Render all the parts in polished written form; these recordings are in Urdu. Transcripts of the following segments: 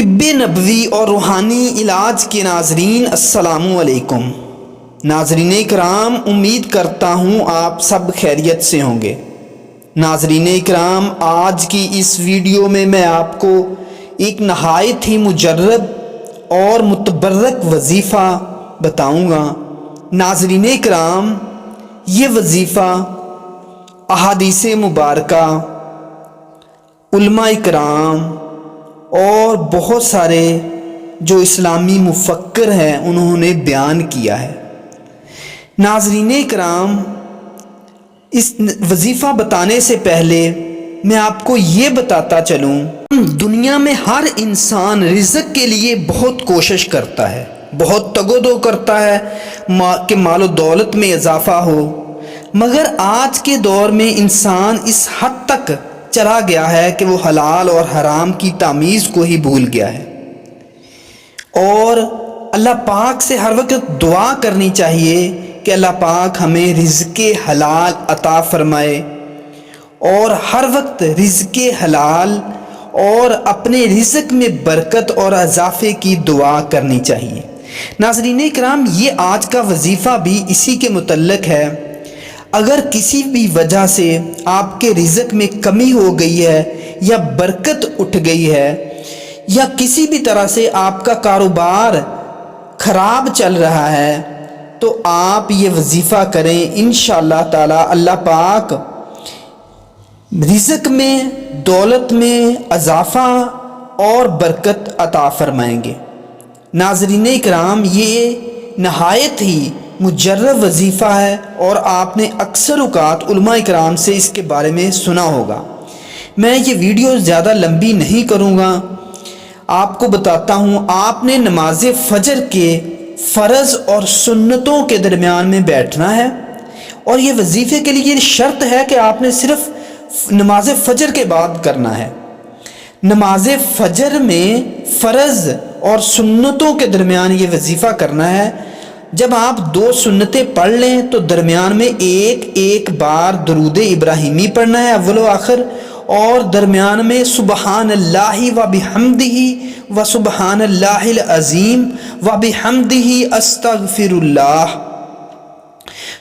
طب نبوی اور روحانی علاج کے ناظرین، السلام علیکم۔ ناظرین کرام، امید کرتا ہوں آپ سب خیریت سے ہوں گے۔ ناظرین کرام، آج کی اس ویڈیو میں آپ کو ایک نہایت ہی مجرب اور متبرک وظیفہ بتاؤں گا۔ ناظرین کرام، یہ وظیفہ احادیث مبارکہ، علماء کرام اور بہت سارے جو اسلامی مفکر ہیں انہوں نے بیان کیا ہے۔ ناظرین کرام، اس وظیفہ بتانے سے پہلے میں آپ کو یہ بتاتا چلوں، دنیا میں ہر انسان رزق کے لیے بہت کوشش کرتا ہے، بہت تگ و دو کرتا ہے کہ مال و دولت میں اضافہ ہو، مگر آج کے دور میں انسان اس حد تک چلا گیا ہے کہ وہ حلال اور حرام کی تمیز کو ہی بھول گیا ہے، اور اللہ پاک سے ہر وقت دعا کرنی چاہیے کہ اللہ پاک ہمیں رزق حلال عطا فرمائے، اور ہر وقت رزق حلال اور اپنے رزق میں برکت اور اضافے کی دعا کرنی چاہیے۔ ناظرین کرام، یہ آج کا وظیفہ بھی اسی کے متعلق ہے۔ اگر کسی بھی وجہ سے آپ کے رزق میں کمی ہو گئی ہے یا برکت اٹھ گئی ہے یا کسی بھی طرح سے آپ کا کاروبار خراب چل رہا ہے تو آپ یہ وظیفہ کریں، انشاءاللہ تعالی اللہ پاک رزق میں، دولت میں اضافہ اور برکت عطا فرمائیں گے۔ ناظرین کرام، یہ نہایت ہی مجرب وظیفہ ہے اور آپ نے اکثر اوقات علماء کرام سے اس کے بارے میں سنا ہوگا۔ میں یہ ویڈیو زیادہ لمبی نہیں کروں گا، آپ کو بتاتا ہوں۔ آپ نے نماز فجر کے فرض اور سنتوں کے درمیان میں بیٹھنا ہے، اور یہ وظیفے کے لیے شرط ہے کہ آپ نے صرف نماز فجر کے بعد کرنا ہے۔ نماز فجر میں فرض اور سنتوں کے درمیان یہ وظیفہ کرنا ہے۔ جب آپ 2 سنتیں پڑھ لیں تو درمیان میں ایک بار درود ابراہیمی پڑھنا ہے اول و آخر، اور درمیان میں سبحان اللہ و بحمدہ و سبحان اللہ العظیم و بحمدہ استغفر اللہ،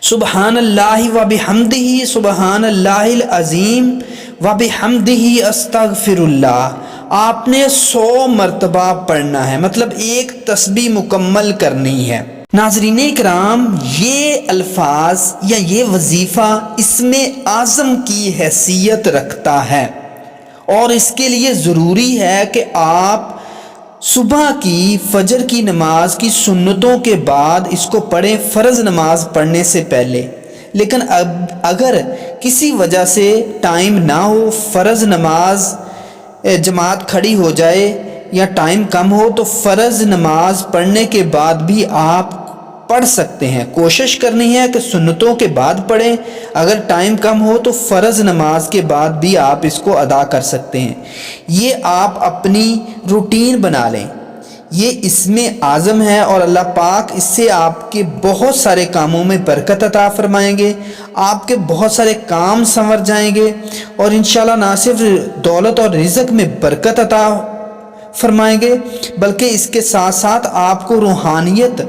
سبحان اللہ و بحمدہ سبحان اللہ العظیم و بحمدہ استغفر اللہ۔ آپ نے 100 مرتبہ پڑھنا ہے، مطلب ایک تسبیح مکمل کرنی ہے۔ ناظرین کرام، یہ الفاظ یا یہ وظیفہ اسم اعظم کی حیثیت رکھتا ہے، اور اس کے لیے ضروری ہے کہ آپ صبح کی فجر کی نماز کی سنتوں کے بعد اس کو پڑھیں، فرض نماز پڑھنے سے پہلے۔ لیکن اگر کسی وجہ سے ٹائم نہ ہو، فرض نماز جماعت کھڑی ہو جائے یا ٹائم کم ہو، تو فرض نماز پڑھنے کے بعد بھی آپ پڑھ سکتے ہیں۔ کوشش کرنی ہے کہ سنتوں کے بعد پڑھیں، اگر ٹائم کم ہو تو فرض نماز کے بعد بھی آپ اس کو ادا کر سکتے ہیں۔ یہ آپ اپنی روٹین بنا لیں، یہ اسم اعظم ہے، اور اللہ پاک اس سے آپ کے بہت سارے کاموں میں برکت عطا فرمائیں گے، آپ کے بہت سارے کام سنور جائیں گے، اور انشاءاللہ نہ صرف دولت اور رزق میں برکت عطا فرمائیں گے بلکہ اس کے ساتھ ساتھ آپ کو روحانیت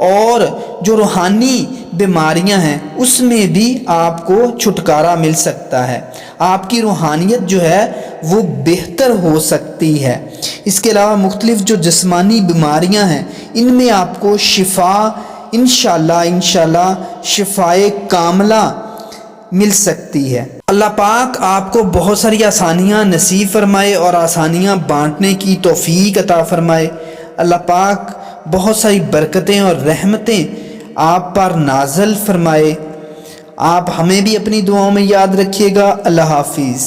اور جو روحانی بیماریاں ہیں اس میں بھی آپ کو چھٹکارا مل سکتا ہے، آپ کی روحانیت جو ہے وہ بہتر ہو سکتی ہے۔ اس کے علاوہ مختلف جو جسمانی بیماریاں ہیں ان میں آپ کو شفا انشاءاللہ شفائے کاملہ مل سکتی ہے۔ اللہ پاک آپ کو بہت ساری آسانیاں نصیب فرمائے اور آسانیاں بانٹنے کی توفیق عطا فرمائے۔ اللہ پاک بہت ساری برکتیں اور رحمتیں آپ پر نازل فرمائے۔ آپ ہمیں بھی اپنی دعاؤں میں یاد رکھیے گا۔ اللہ حافظ۔